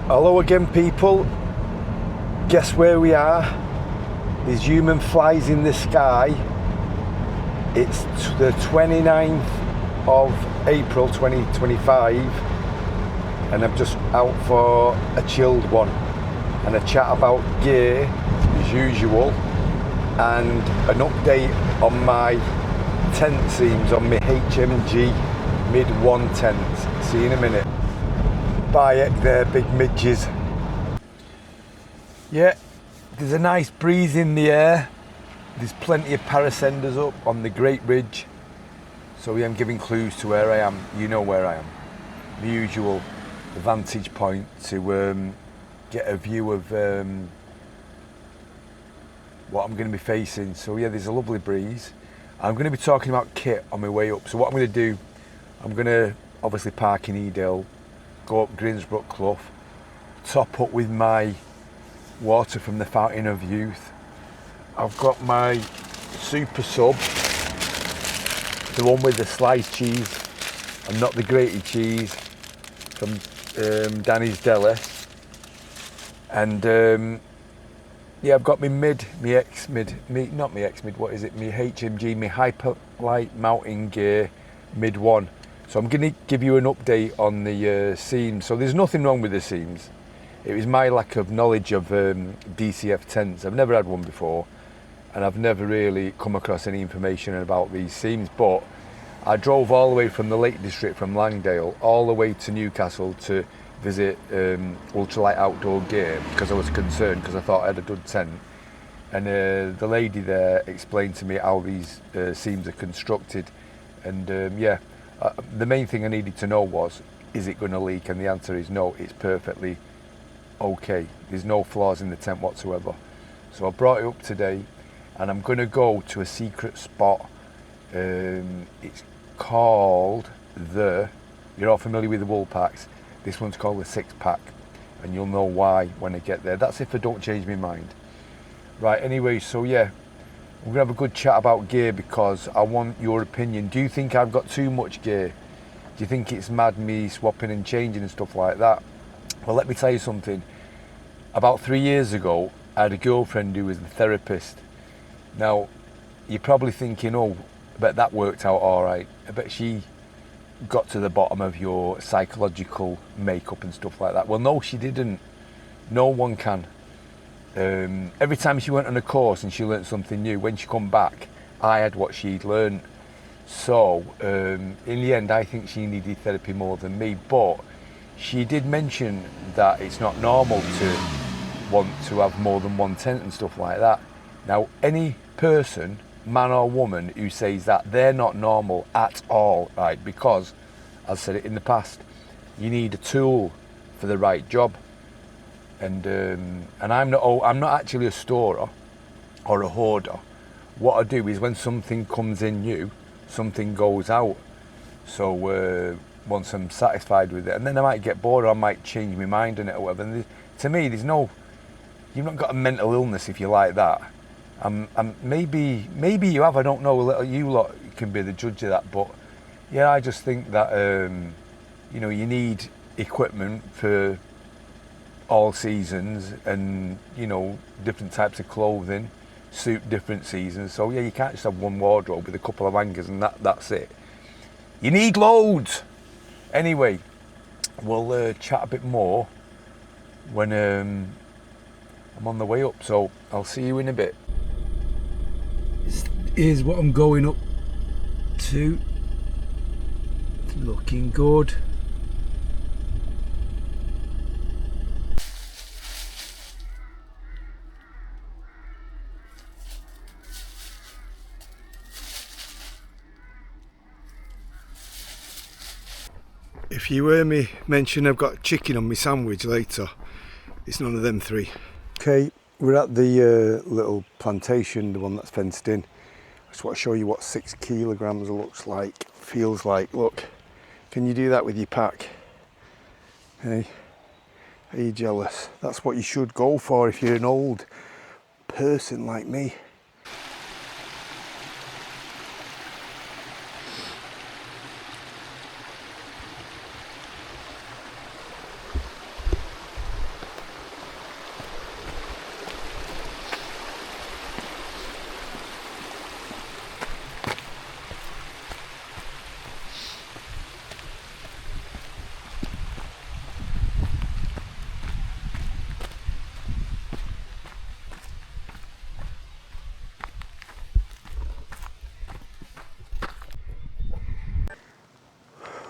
Hello again, people. Guess where we are? There's human flies in the sky. It's the 29th of April 2025 and I'm just out for a chilled one and a chat about gear as usual and an update on my tent seams on my HMG mid 1 tent. See you in a minute. Bye there, big midges. Yeah, there's a nice breeze in the air. There's plenty of parasenders up on the Great Ridge. So yeah, I'm giving clues to where I am. You know where I am. The usual vantage point to get a view of what I'm going to be facing. So yeah, there's a lovely breeze. I'm going to be talking about kit on my way up. So what I'm going to do, I'm going to obviously park in Edale, go up Grinsbrook Clough, top up with my water from the Fountain of Youth. I've got my super sub, the one with the sliced cheese and not the grated cheese from Danny's Deli. And yeah, I've got my HMG, my Hyperlite Mountain Gear mid 1. So I'm going to give you an update on the seams. So there's nothing wrong with the seams. It was my lack of knowledge of DCF tents. I've never had one before and I've never really come across any information about these seams, but I drove all the way from the Lake District from Langdale all the way to Newcastle to visit Ultralight Outdoor Gear because I was concerned because I thought I had a good tent. And the lady there explained to me how these seams are constructed. And yeah, the main thing I needed to know was, is it going to leak? And the answer is no, it's perfectly okay. There's no flaws in the tent whatsoever. So I brought it up today and I'm going to go to a secret spot. It's called you're all familiar with the wool packs. This one's called the 6-pack and you'll know why when I get there. That's if I don't change my mind. Right, anyway, so yeah, we're gonna have a good chat about gear because I want your opinion. Do you think I've got too much gear? Do you think it's mad me swapping and changing and stuff like that? Well, let me tell you something. About 3 years ago, I had a girlfriend who was a therapist. Now, you're probably thinking, oh, I bet that worked out all right. I bet she got to the bottom of your psychological makeup and stuff like that. Well, no, she didn't. No one can. Every time she went on a course and she learned something new, when she come back, I had what she'd learned. So, in the end, I think she needed therapy more than me, but she did mention that it's not normal to want to have more than one tent and stuff like that. Now, any person, man or woman, who says that, they're not normal at all, right? Because, as I've said it in the past, you need a tool for the right job. And I'm not actually a storer or a hoarder. What I do is when something comes in new, something goes out. So once I'm satisfied with it, and then I might get bored or I might change my mind on it or whatever. And to me, you've not got a mental illness if you like that. Maybe you have, I don't know. You lot can be the judge of that, but yeah, I just think that you need equipment for all seasons and different types of clothing suit different seasons. So yeah, you can't just have one wardrobe with a couple of hangers and that's it. You need loads. Anyway, we'll chat a bit more when I'm on the way up, so I'll see you in a bit. Here's what I'm going up to. It's looking good. If you hear me mention I've got chicken on my sandwich later, it's none of them three. Okay, we're at the little plantation, the one that's fenced in. I just want to show you what 6 kilograms looks like, feels like. Look, can you do that with your pack? Hey, are you jealous? That's what you should go for if you're an old person like me.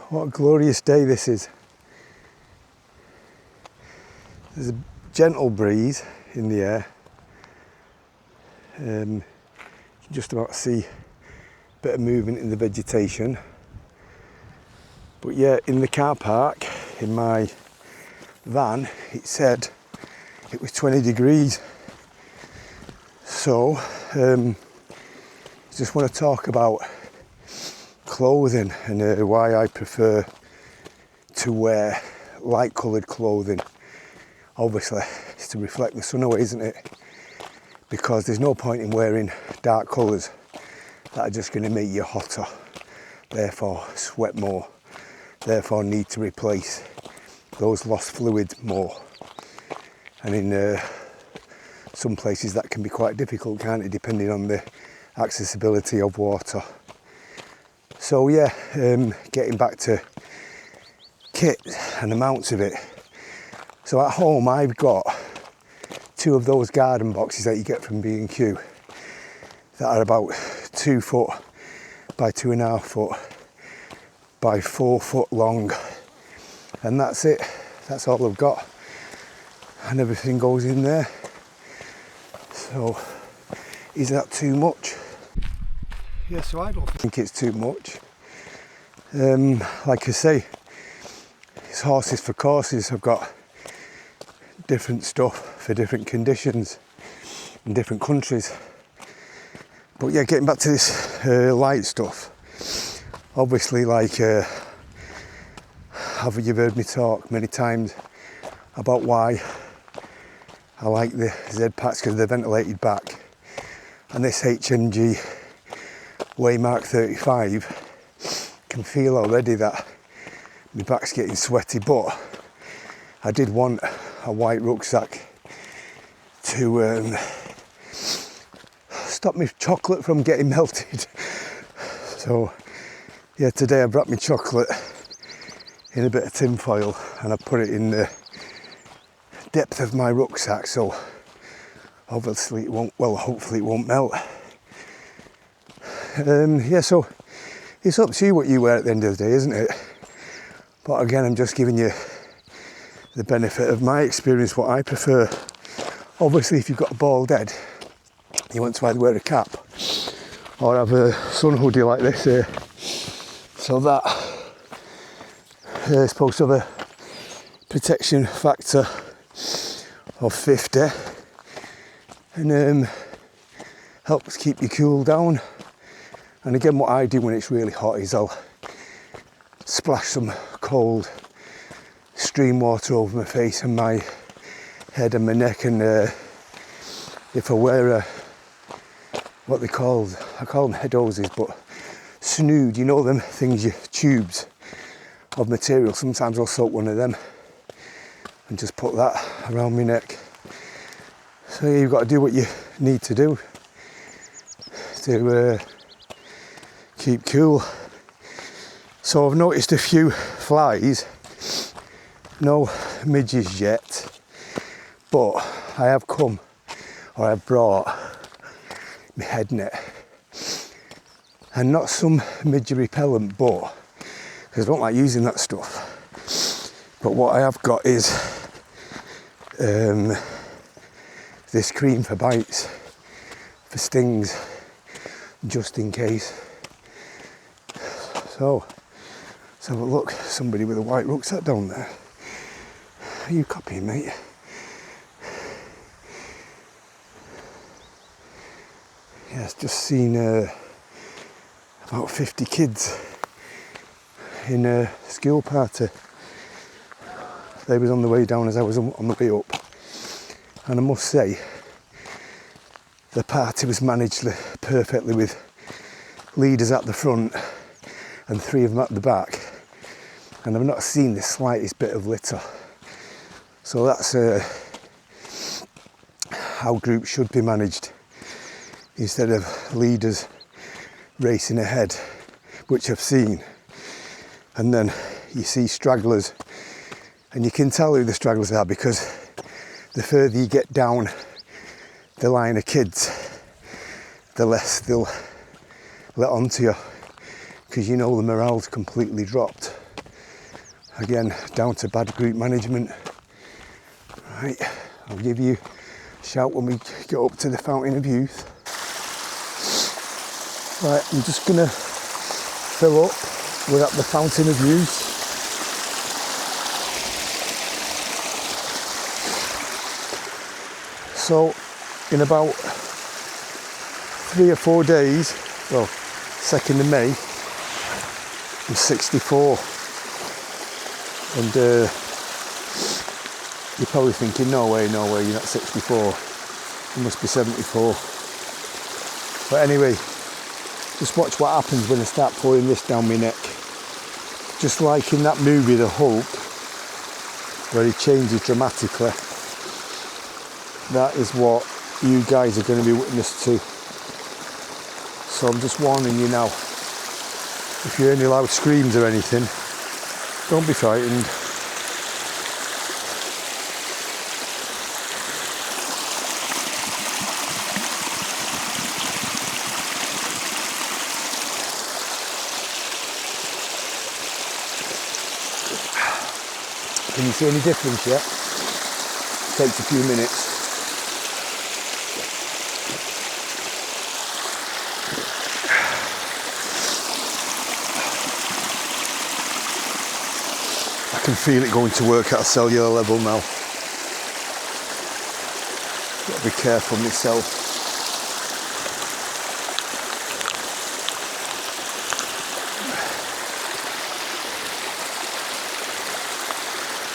What a glorious day this is. There's a gentle breeze in the air. You can just about see a bit of movement in the vegetation. But yeah, in the car park, in my van, it said it was 20 degrees. So, just want to talk about clothing and why I prefer to wear light coloured clothing. Obviously, it's to reflect the sun away, isn't it? Because there's no point in wearing dark colours that are just going to make you hotter, therefore sweat more, therefore need to replace those lost fluids more. And in some places that can be quite difficult, can't it, depending on the accessibility of water. So yeah, getting back to kit and amounts of it. So at home I've got 2 of those garden boxes that you get from B&Q that are about 2 foot by 2.5 foot by 4 foot long, and that's it. That's all I've got, and everything goes in there. So is that too much? Yeah, so I don't think it's too much. Like I say, it's horses for courses. I've got different stuff for different conditions in different countries. But yeah, getting back to this light stuff, obviously, like you've heard me talk many times about why I like the Z packs, because they're ventilated back, and this HMG Waymark 35 can feel already that my back's getting sweaty. But I did want a white rucksack to stop my chocolate from getting melted. So yeah, today I wrapped my chocolate in a bit of tin foil and I put it in the depth of my rucksack, so obviously it won't, well, hopefully it won't melt. Yeah, so it's up to you what you wear at the end of the day, isn't it? But again, I'm just giving you the benefit of my experience, what I prefer. Obviously, if you've got a bald head, you want to either wear a cap or have a sun hoodie like this here. So that is supposed to have a protection factor of 50 and helps keep you cool down. And again, what I do when it's really hot is I'll splash some cold stream water over my face and my head and my neck, and if I wear what they called, I call them head hoses, but snood, you know them things, you tubes of material, sometimes I'll soak one of them and just put that around my neck. So you've got to do what you need to do to keep cool. So I've noticed a few flies, no midges yet, but I have I've brought my head net, and not some midge repellent, but because I don't like using that stuff. But what I have got is this cream for bites, for stings, just in case. So let's have a look. Somebody with a white rucksack down there. Are you copying, mate? Yeah, I've just seen about 50 kids in a school party. They was on the way down as I was on the way up. And I must say, the party was managed perfectly, with leaders at the front and 3 of them at the back. And I've not seen the slightest bit of litter. So that's how groups should be managed, instead of leaders racing ahead, which I've seen. And then you see stragglers, and you can tell who the stragglers are, because the further you get down the line of kids, the less they'll let onto you, because you know the morale's completely dropped. Again, down to bad group management. Right, I'll give you a shout when we get up to the Fountain of Youth. Right, I'm just gonna fill up. We're at the Fountain of Youth. So in about 3 or 4 days, well, 2nd of May, I'm 64. And you're probably thinking, no way, you're not 64. You must be 74. But anyway, just watch what happens when I start pouring this down my neck. Just like in that movie, The Hulk, where he changes dramatically. That is what you guys are going to be witness to. So I'm just warning you now. If you hear any loud screams or anything, don't be frightened. Can you see any difference yet? Takes a few minutes. I can feel it going to work at a cellular level now. Got to be careful myself.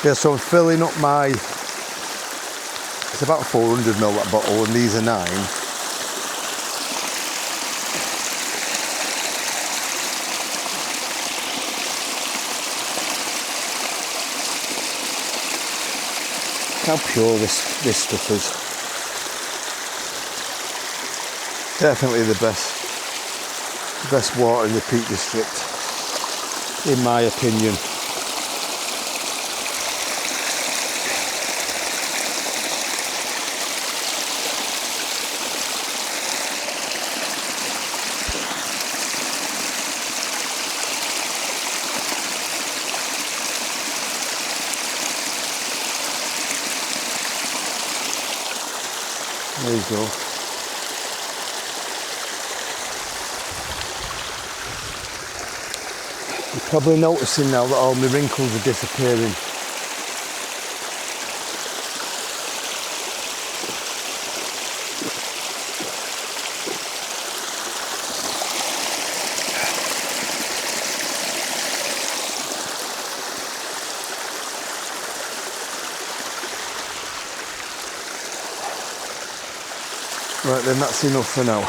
Yeah, so I'm filling up my, it's about 400ml that bottle, and these are 9. How pure this stuff is. Definitely the best water in the Peak District, in my opinion. There you go. You're probably noticing now that all my wrinkles are disappearing. Right then, that's enough for now.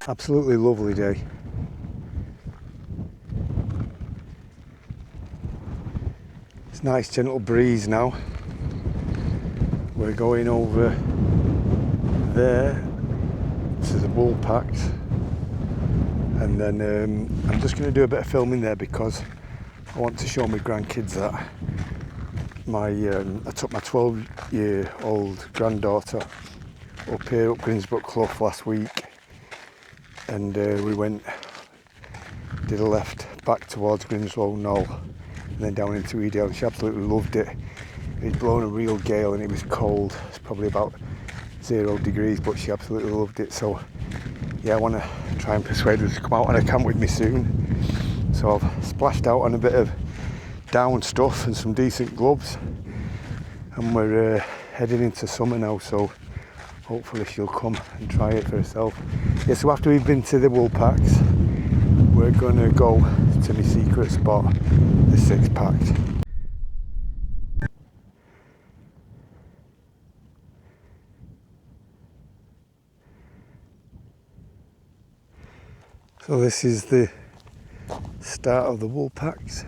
Absolutely lovely day. It's a nice gentle breeze now. We're going over there to the wool packs. And then I'm just going to do a bit of filming there because I want to show my grandkids that I took my 12-year-old granddaughter up here up Grimsbrook Clough last week, and we did a left back towards Grimslow Knoll and then down into Edale. She absolutely loved it. It was blowing a real gale and it was cold. It's probably about 0 degrees, but she absolutely loved it. So yeah, I want to try and persuade her to come out on a camp with me soon. So I've splashed out on a bit of down stuff and some decent gloves, and we're heading into summer now, so hopefully she'll come and try it for herself. Yeah, so after we've been to the wool packs, we're going to go to my secret spot, the 6-pack. So this is the start of the wool packs.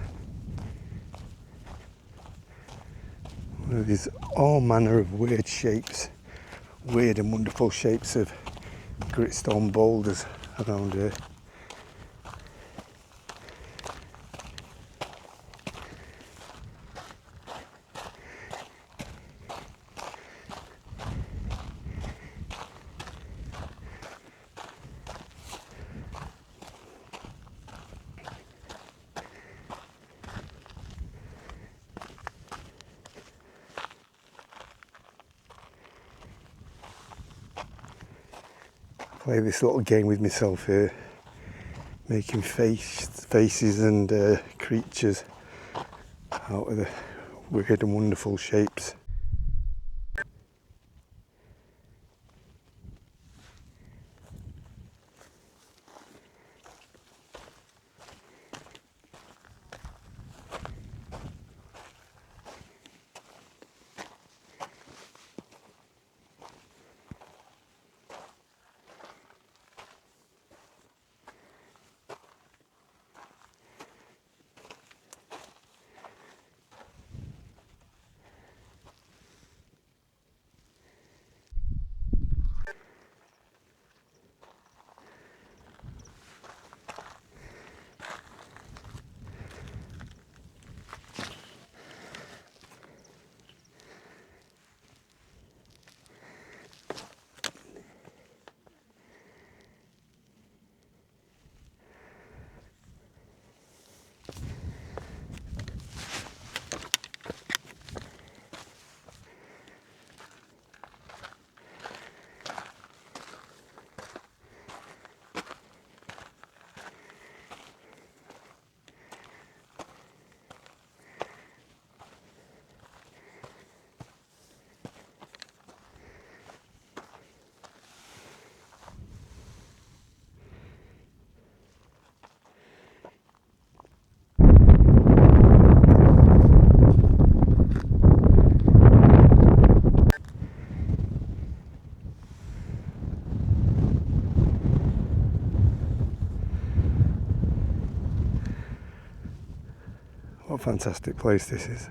There's all manner of weird shapes, weird and wonderful shapes of gritstone boulders around here. Play this little game with myself here, making faces and creatures out of the weird and wonderful shapes. What a fantastic place this is.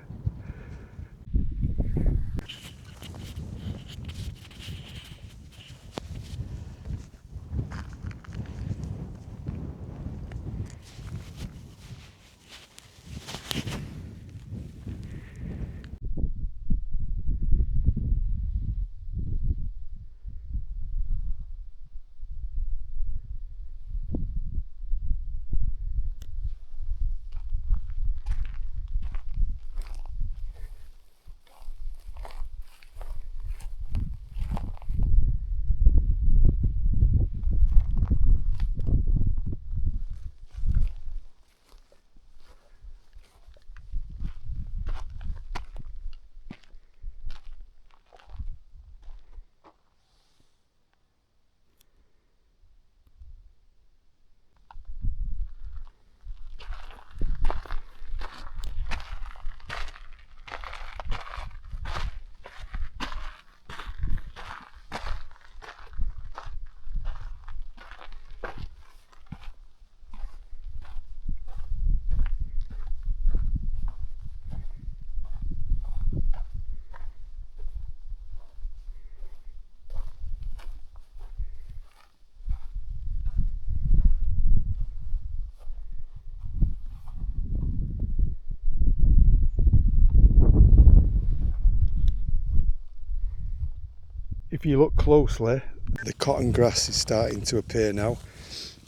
If you look closely, the cotton grass is starting to appear now,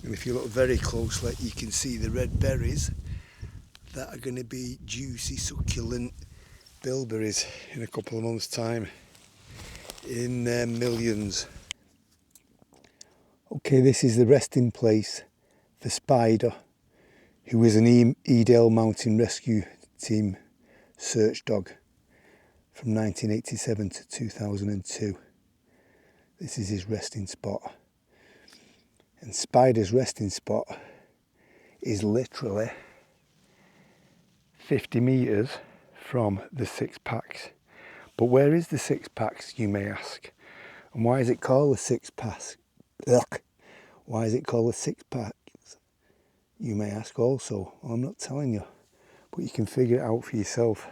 and if you look very closely you can see the red berries that are going to be juicy, succulent bilberries in a couple of months' time, in their millions. Okay, this is the resting place for Spider, who is an Edale Mountain Rescue Team search dog from 1987 to 2002. This is his resting spot. And Spider's resting spot is literally 50 metres from the Six Packs. But where is the Six Packs, you may ask? And why is it called the Six Packs? Ugh. Why is it called the Six Packs, you may ask also? Well, I'm not telling you, but you can figure it out for yourself.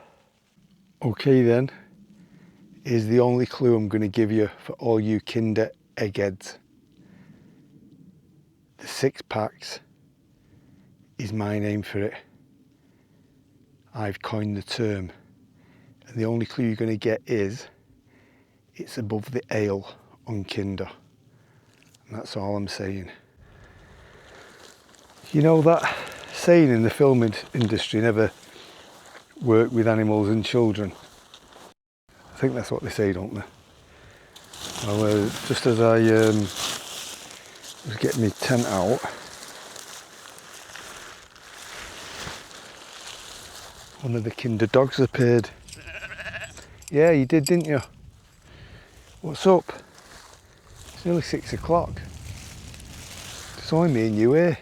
Okay then, here's the only clue I'm going to give you for all you kinder eggheads. The Six Packs is my name for it. I've coined the term, and the only clue you're going to get is it's above the ale on Kinder, and that's all I'm saying. You know that saying in the film industry, never work with animals and children? I think that's what they say, don't they? Well, just as I Just get my tent out. One of the kinder dogs appeared. Yeah, you did, didn't you? What's up? It's nearly 6 o'clock. It's only me and you here.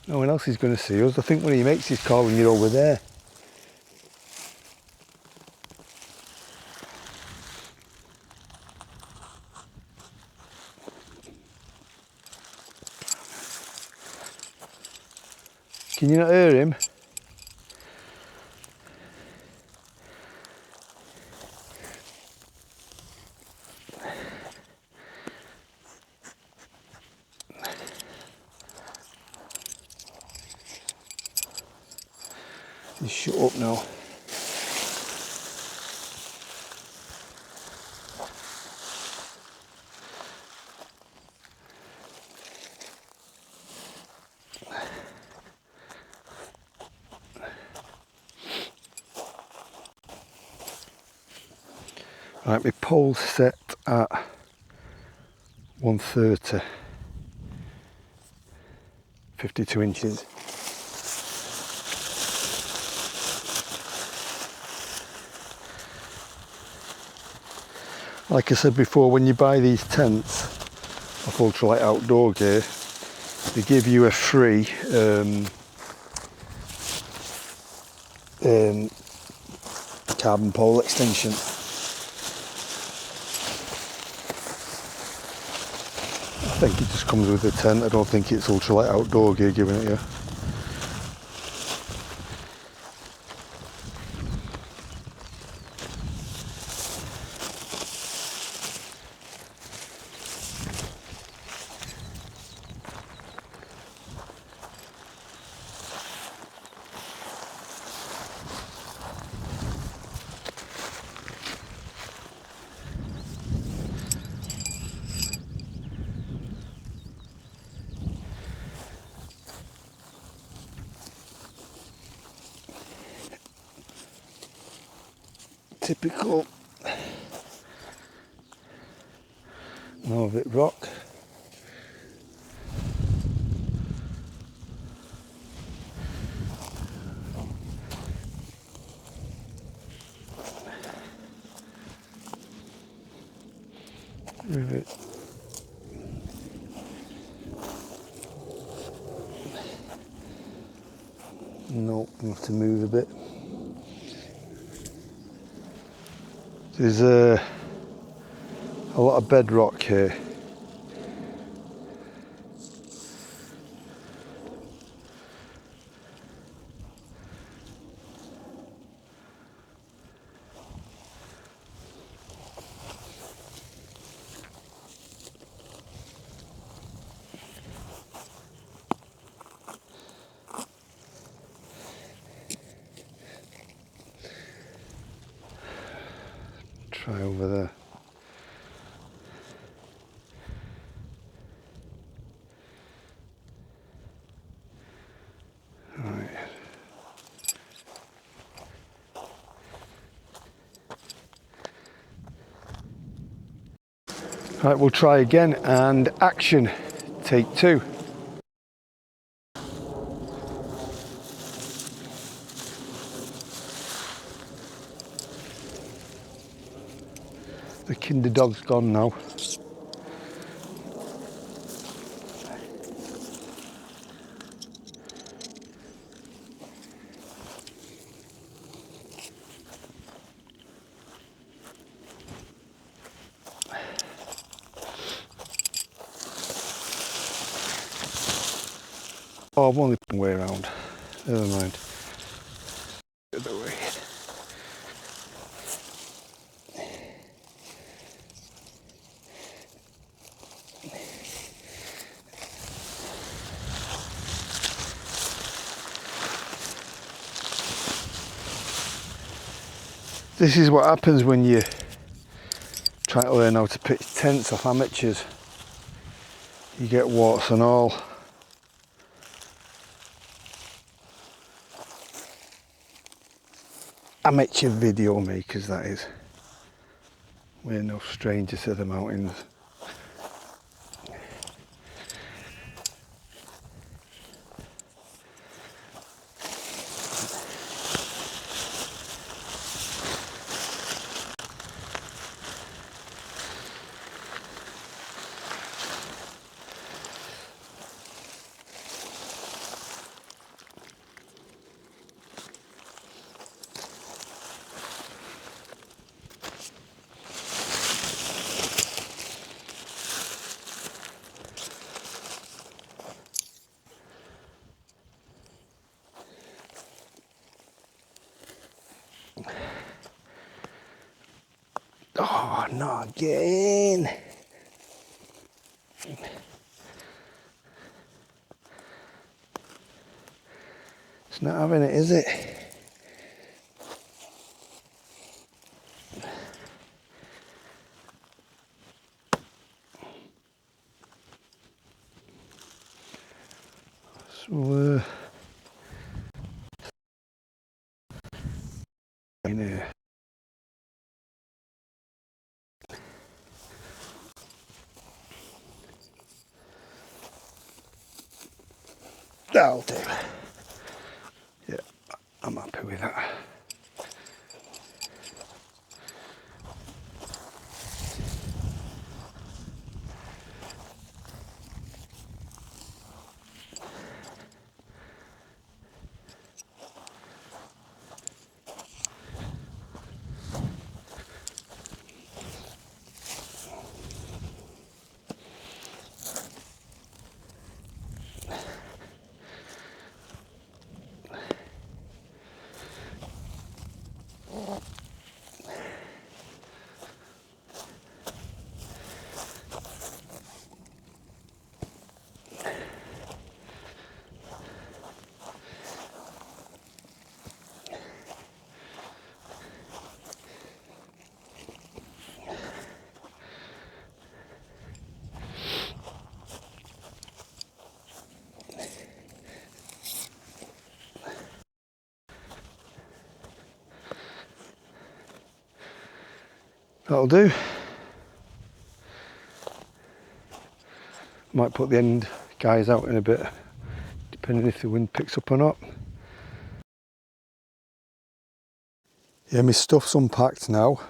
No one else is going to see us. I think one of your mates is calling you over there. Can you not hear him? Just shut up now. Right, my pole's set at 130, 52 inches. Like I said before, when you buy these tents of Ultralight Outdoor Gear, they give you a free carbon pole extension. I think it just comes with the tent. I don't think it's Ultralight Outdoor Gear giving it you. Typical Norvik rock. Rivet. Nope, I have to move a bit. There's a lot of bedrock here. Try over there. Right. Right, we'll try again and action. Take two. The kinder dog's gone now. Oh, I've only been way around. Never mind. The other way. This is what happens when you try to learn how to pitch tents off amateurs. You get warts and all. Amateur video makers, that is. We're no strangers to the mountains. not again. It's not having it, is it? So, in here. That'll do. Yeah, I'm happy with that. That'll do. Might put the end guys out in a bit, depending if the wind picks up or not. Yeah, my stuff's unpacked now.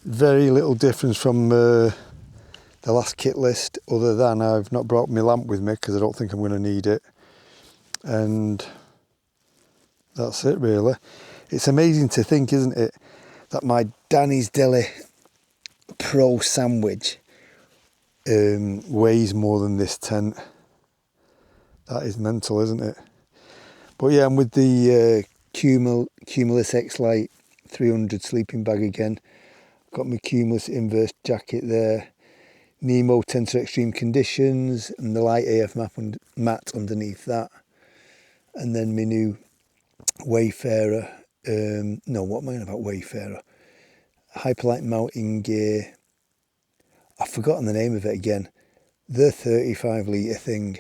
Very little difference from the last kit list, other than I've not brought my lamp with me because I don't think I'm going to need it. And that's it really. It's amazing to think, isn't it, that my Danny's Deli Pro sandwich weighs more than this tent. That is mental, isn't it? But yeah, I'm with the Cumulus Xlite 300 sleeping bag again. Got my Cumulus Inverse jacket there. Nemo Tensor Extreme conditions and the light AF mat underneath that. And then my new Wayfarer, no, what am I on about Wayfarer? Hyperlite Mountain Gear. I've forgotten the name of it again. The 35 litre thing.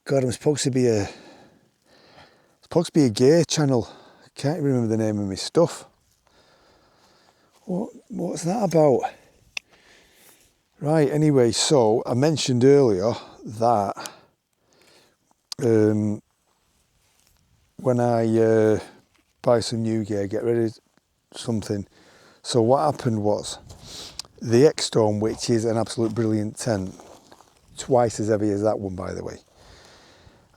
God, I'm supposed to be a gear channel. I can't remember the name of my stuff. What's that about? Right, anyway, so I mentioned earlier that when I buy some new gear, get ready something. So what happened was, the Xstone, which is an absolute brilliant tent, twice as heavy as that one by the way,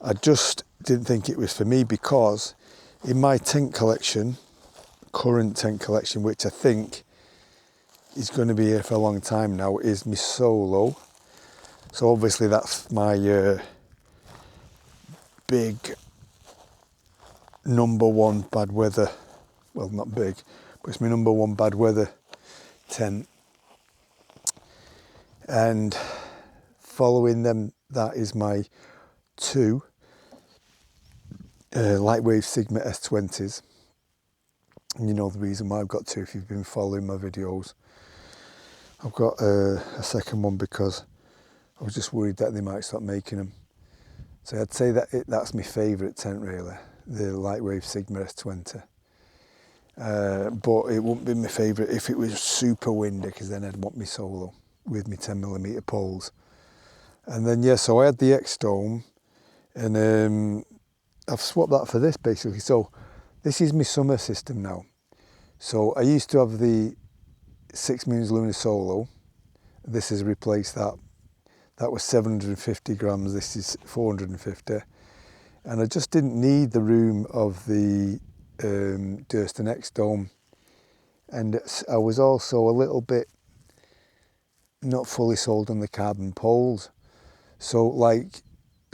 I just didn't think it was for me, because in my tent collection, current tent collection, which I think is going to be here for a long time now, is my Solo. So obviously that's my big #1 bad weather, well not big, but it's my #1 bad weather tent. And following them, that is my 2 Lightwave Sigma S20s. And you know the reason why I've got 2 if you've been following my videos. I've got a second one because I was just worried that they might stop making them. So I'd say that that's my favourite tent really, the Lightwave Sigma S20. But it wouldn't be my favourite if it was super windy, because then I'd want my Solo with my 10mm poles. And then yeah, so I had the Xstone, and I've swapped that for this basically. So this is my summer system now. So I used to have the 6 Moons Lunar Solo. This has replaced that. That was 750 grams, this is 450. And I just didn't need the room of the Durston Xstone. And I was also a little bit not fully sold on the carbon poles. So like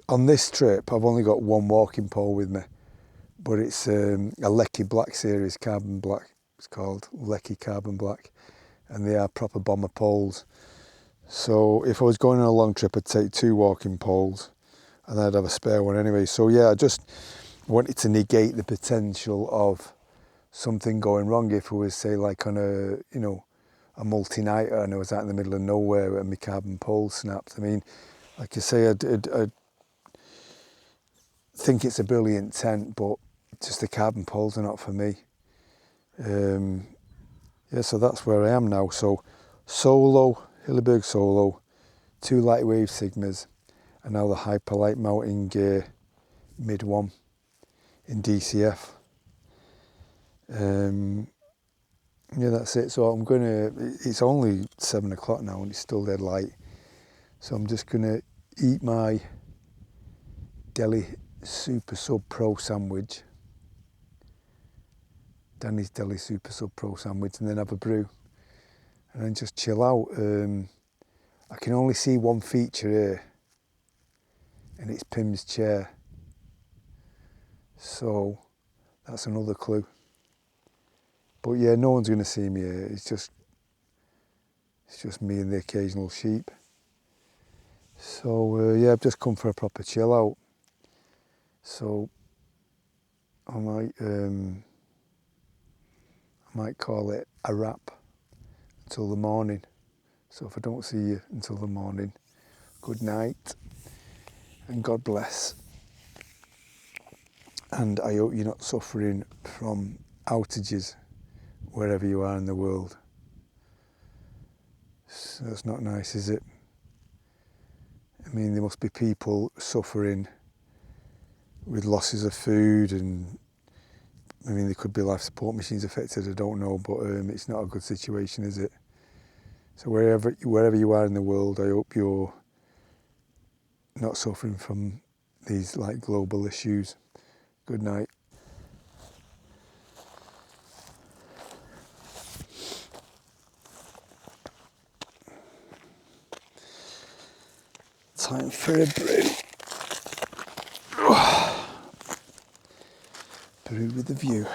on this trip, I've only got one walking pole with me, but it's a Leki Black Series carbon black. It's called Leki Carbon Black. and they are proper bomber poles. So if I was going on a long trip, I'd take 2 walking poles, and I'd have a spare one anyway. So yeah, I just wanted to negate the potential of something going wrong if it was, say, like on a, you know, a multi-nighter and I was out in the middle of nowhere and my carbon pole snapped. I mean, like I say, I think it's a brilliant tent, but just the carbon poles are not for me. Yeah, so that's where I am now. So Solo, Hilleberg Solo, 2 Lightwave Sigmas, and now the Hyperlite Mountain Gear Mid 1 in DCF. Yeah, that's it. So I'm gonna, it's only 7 o'clock now and it's still dead light. So I'm just gonna eat my Deli Super Sub Pro sandwich, Danny's Deli Super Sub Pro sandwich, and then have a brew and then just chill out. I can only see one feature here, and it's Pim's chair. So that's another clue. But yeah, no one's going to see me here. It's just me and the occasional sheep. So yeah, I've just come for a proper chill out. So I might call it a wrap until the morning. So if I don't see you until the morning, good night and God bless. And I hope you're not suffering from outages wherever you are in the world. So that's not nice, is it? I mean, there must be people suffering with losses of food, and I mean, there could be life support machines affected, I don't know, but it's not a good situation, is it? So wherever you are in the world, I hope you're not suffering from these like global issues. Good night. Time for a brew. Brew with a view.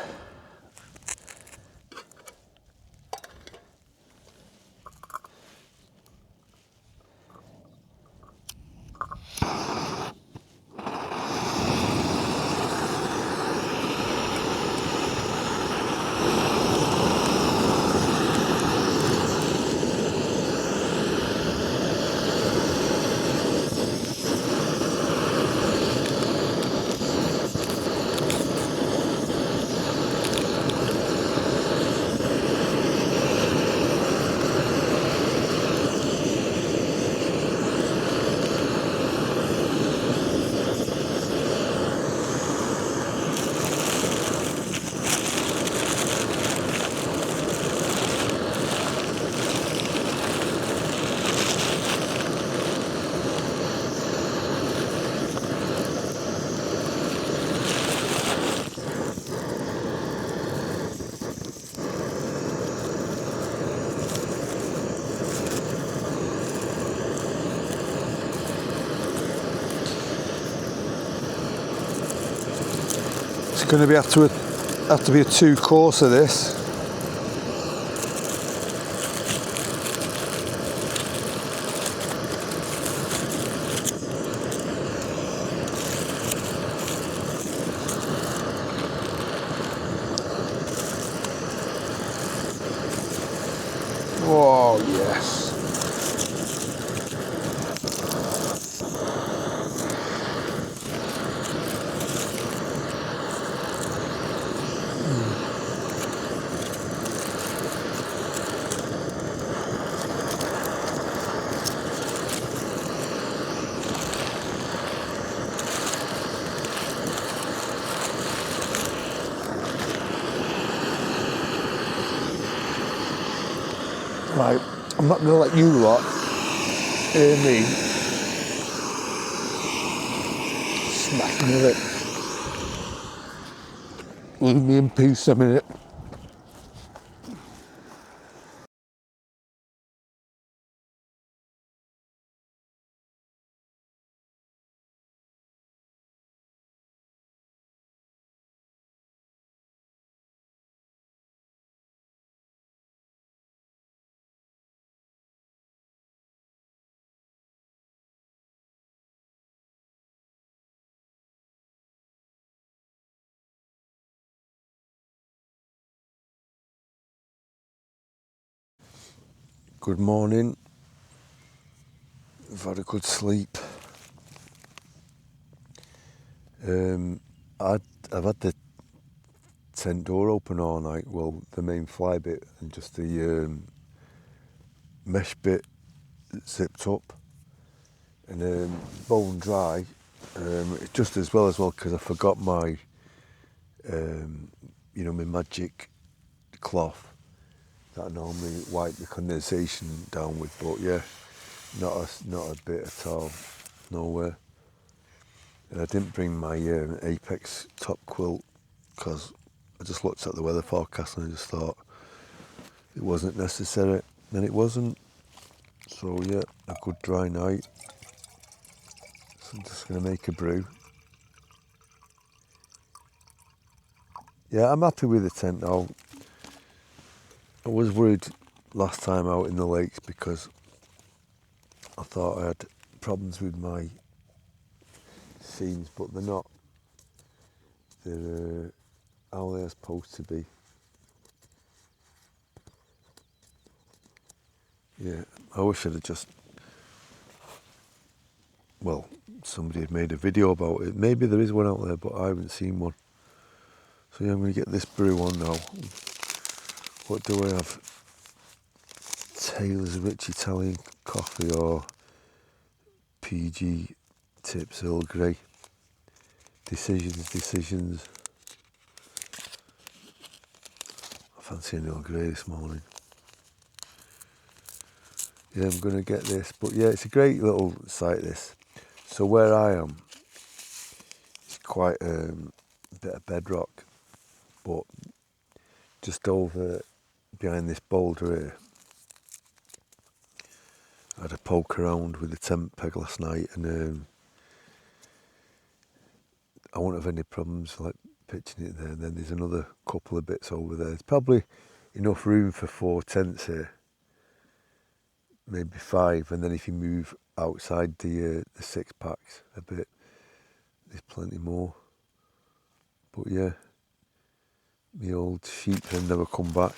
It's going to have to be a 2-course of this. Oh yes. Right, I'm not going to let you lot hear me smacking with it. Leave me in peace a minute. Good morning. I've had a good sleep. I've had the tent door open all night, well, the main fly bit and just the mesh bit zipped up and bone dry, just as well because I forgot my my magic cloth that I normally wipe the condensation down with, but yeah, not a bit at all, nowhere. And I didn't bring my Apex top quilt because I just looked at the weather forecast and I just thought it wasn't necessary, and it wasn't. So yeah, a good dry night. So I'm just going to make a brew. Yeah, I'm happy with the tent now. I was worried last time out in the lakes because I thought I had problems with my seams, but they're not. They're how they're supposed to be. Yeah, I wish I'd have just, well, somebody had made a video about it. Maybe there is one out there, but I haven't seen one. So yeah, I'm going to get this brew on now. What do I have? Taylor's Rich Italian Coffee or PG Tips Earl Grey. Decisions. I fancy an Earl Grey this morning. Yeah, I'm going to get this. But yeah, it's a great little site, this. So where I am, it's quite a bit of bedrock, but just over behind this boulder here, I had a poke around with the tent peg last night, and I won't have any problems like pitching it there. And then there's another couple of bits over there. There's probably enough room for 4 tents here, maybe 5. And then if you move outside the 6 packs a bit, there's plenty more. But yeah, the old sheep have never come back.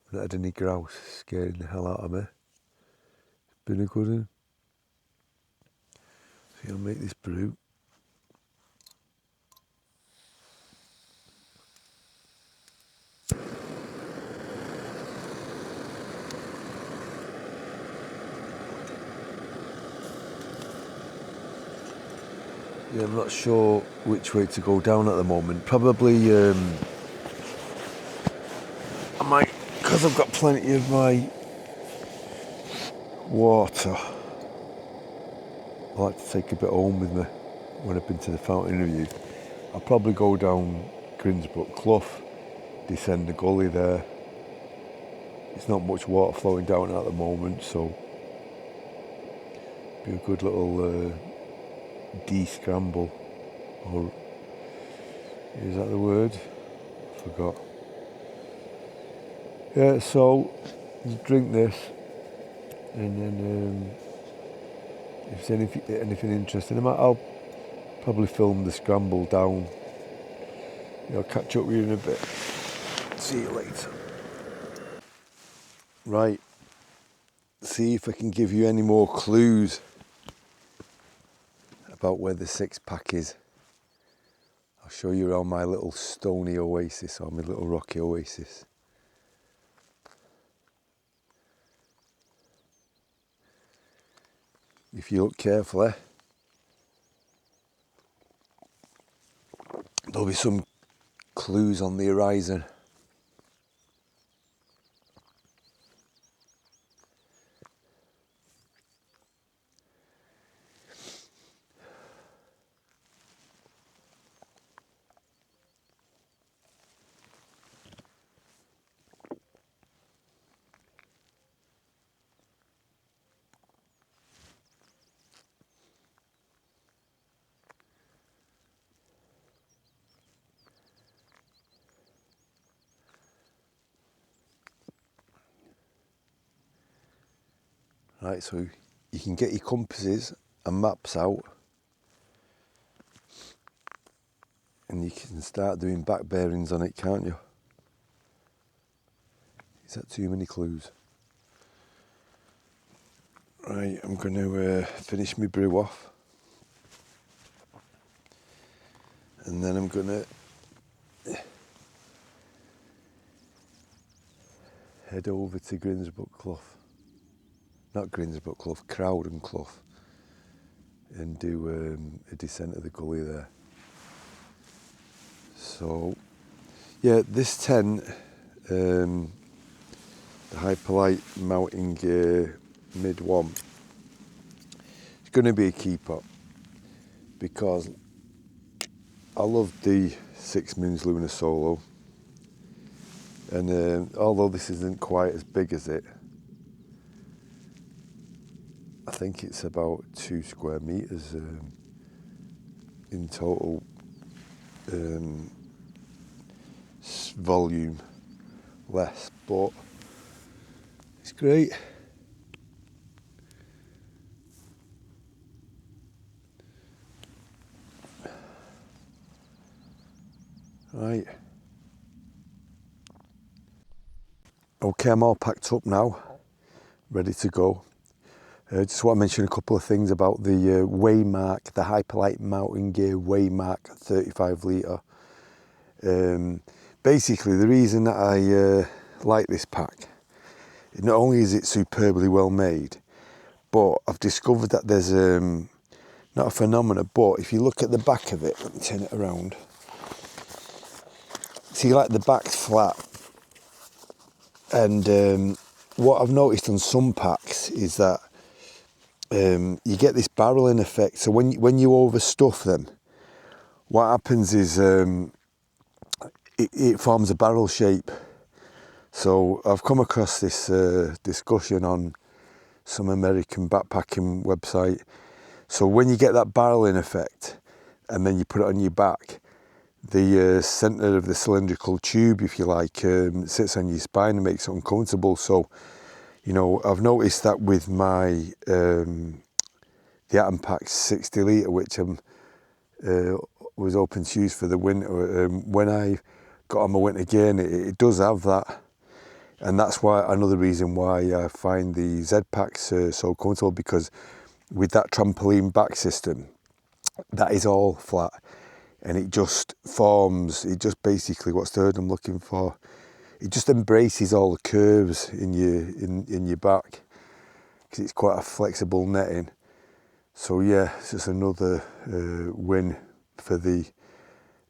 I've not had any grouse scaring the hell out of me. It's been a good one. So I'll make this brew. Yeah, I'm not sure which way to go down at the moment. Probably, I might, because I've got plenty of my water, I like to take a bit home with me when I've been to the fountain review. I'll probably go down Grinsbrook Clough, descend the gully there. It's not much water flowing down at the moment, so be a good little de-scramble, or is that the word? Forgot. Yeah, so you drink this, and then if there's anything interesting, I'll probably film the scramble down. I'll catch up with you in a bit. See you later. Right, see if I can give you any more clues about where the 6 pack is. I'll show you around my little stony oasis, or my little rocky oasis. If you look carefully, there'll be some clues on the horizon. Right, so you can get your compasses and maps out, and you can start doing back bearings on it, can't you? Is that too many clues? Right, I'm going to finish my brew off, and then I'm going to head over to Crowden Clough, and do a descent of the gully there. So yeah, this tent, the Hyperlite Mountain Gear Mid 1, it's going to be a keeper, because I love the 6 Moons Lunar Solo, and although this isn't quite as big as it, I think it's about 2 square meters in total volume less, but it's great. Right. Okay, I'm all packed up now, ready to go. Just want to mention a couple of things about the Waymark, the Hyperlite Mountain Gear Waymark 35 litre. Basically, the reason that I like this pack, not only is it superbly well made, but I've discovered that there's not a phenomenon, but if you look at the back of it, let me turn it around. See, like the back's flat, and what I've noticed on some packs is that you get this barreling effect. So when you overstuff them, what happens is it forms a barrel shape. So I've come across this discussion on some American backpacking website. So when you get that barreling effect and then you put it on your back, the centre of the cylindrical tube, if you like, sits on your spine and makes it uncomfortable. So, you know, I've noticed that with my the Atom Pack 60 litre, which was open to use for the winter. When I got on my winter gear, it does have that, and that's why another reason why I find the Z packs so comfortable, because with that trampoline back system, that is all flat, and it just forms. It just basically, what's the word I'm looking for? It just embraces all the curves in your back, because it's quite a flexible netting. So yeah, it's just another win for the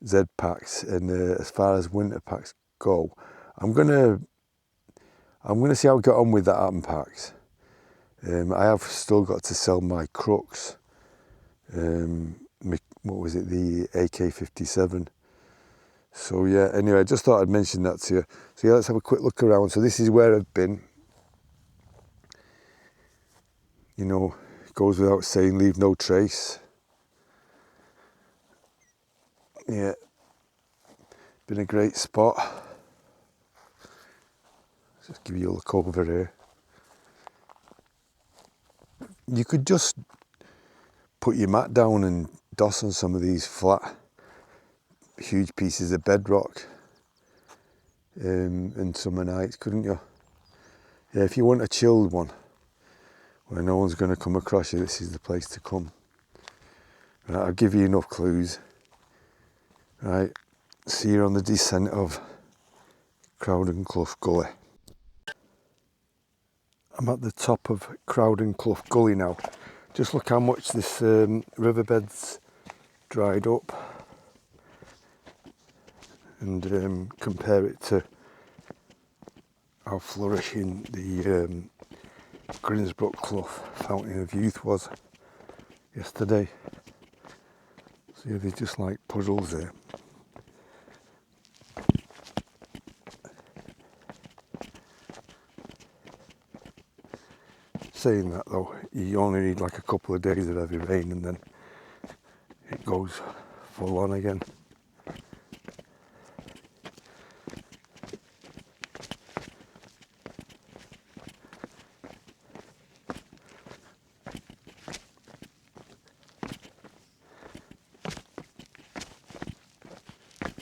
Z packs. And as far as winter packs go, I'm gonna see how I get on with the Atom packs. I have still got to sell my crux. What was it, the AK-57? So yeah, anyway, I just thought I'd mention that to you. So yeah, let's have a quick look around. So this is where I've been. You know, it goes without saying, leave no trace. Yeah, been a great spot. Just give you a look over here. You could just put your mat down and doss on some of these flat, huge pieces of bedrock in summer nights, couldn't you? Yeah, if you want a chilled one where no one's going to come across you, this is the place to come. Right, I'll give you enough clues. Right, see you on the descent of Crowden Clough Gully. I'm at the top of Crowden Clough Gully now. Just look how much this riverbed's dried up, and compare it to how flourishing the Grimsbrook Clough Fountain of Youth was yesterday. So yeah, they're just like puddles there. Saying that though, you only need like a couple of days of heavy rain and then it goes full on again.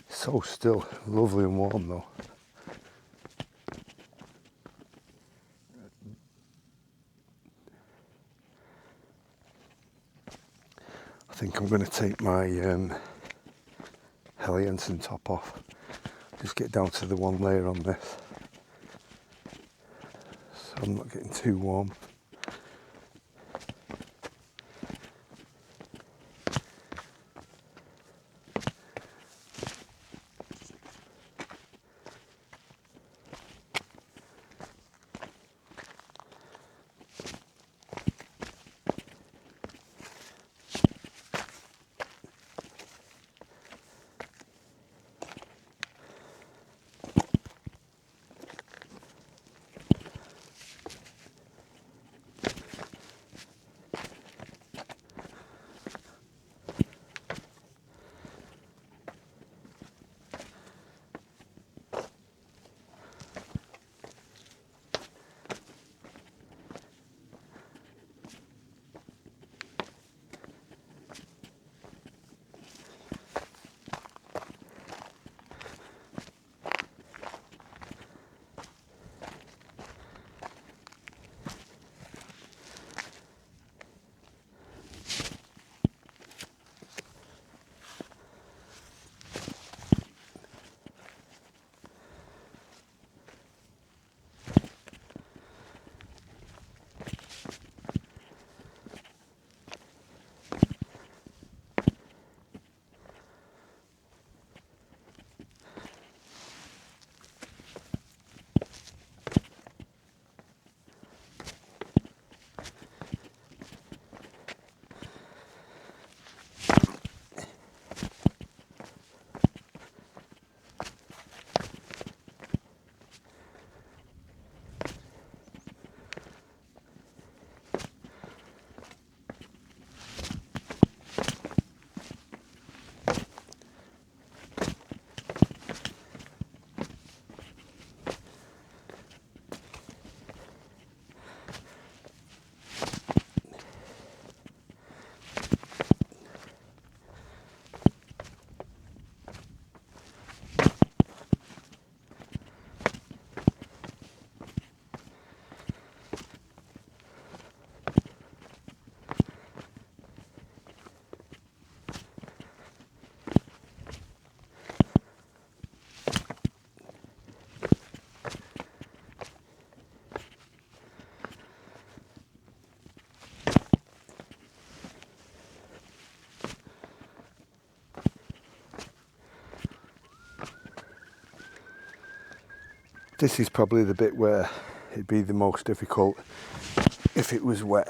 So still, lovely and warm though. think I'm going to take my Helliansen top off. Just get down to the one layer on this, so I'm not getting too warm. This is probably the bit where it'd be the most difficult if it was wet.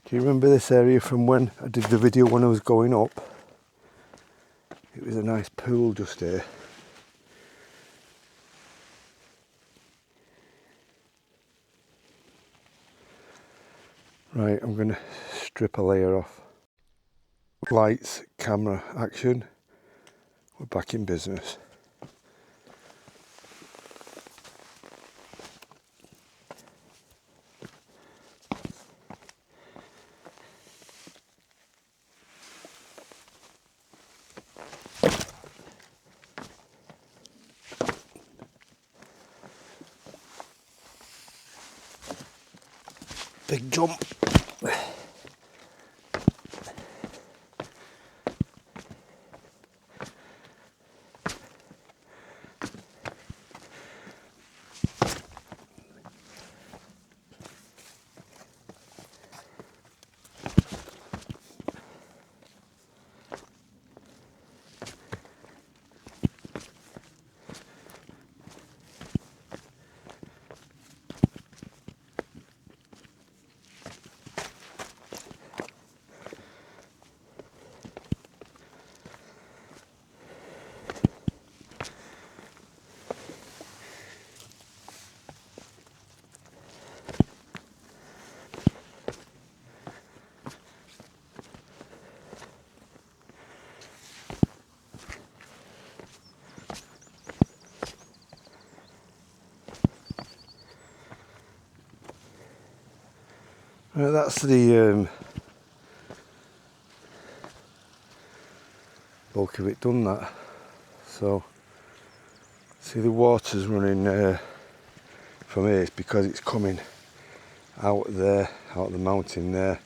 Do you remember this area from when I did the video when I was going up? It was a nice pool just here. Right, I'm going to strip a layer off. Lights, camera, action. We're back in business. Big jump. That's the bulk of it done, that. So see the water's running from here. It's because it's coming out there, out the mountain there.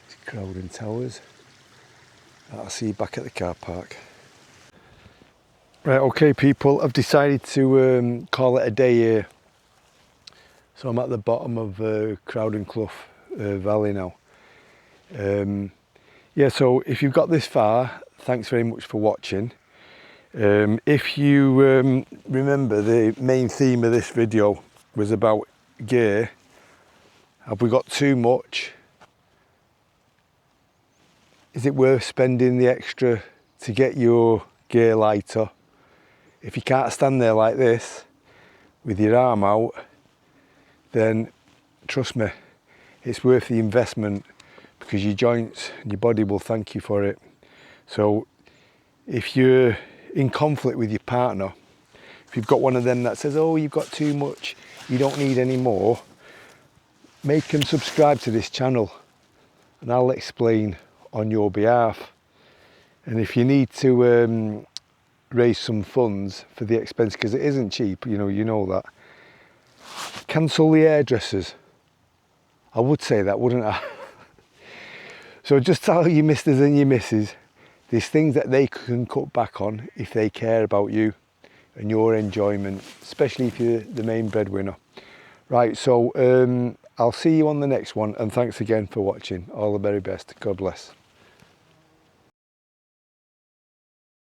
It's Crowden Towers. I'll see you back at the car park. Right, okay people, I've decided to call it a day here. So I'm at the bottom of Crowden Clough Valley now. Yeah, so if you've got this far, thanks very much for watching. If you remember, the main theme of this video was about gear. Have we got too much? Is it worth spending the extra to get your gear lighter? If you can't stand there like this with your arm out, then trust me, it's worth the investment, because your joints and your body will thank you for it. So if you're in conflict with your partner, if you've got one of them that says, oh, you've got too much, you don't need any more, make them subscribe to this channel and I'll explain on your behalf. And if you need to raise some funds for the expense, because it isn't cheap, you know that, cancel the hairdressers. I would say that, wouldn't I? So just tell your misters and your misses there's things that they can cut back on if they care about you and your enjoyment, especially if you're the main breadwinner. Right, so I'll see you on the next one, and thanks again for watching. All the very best. God bless.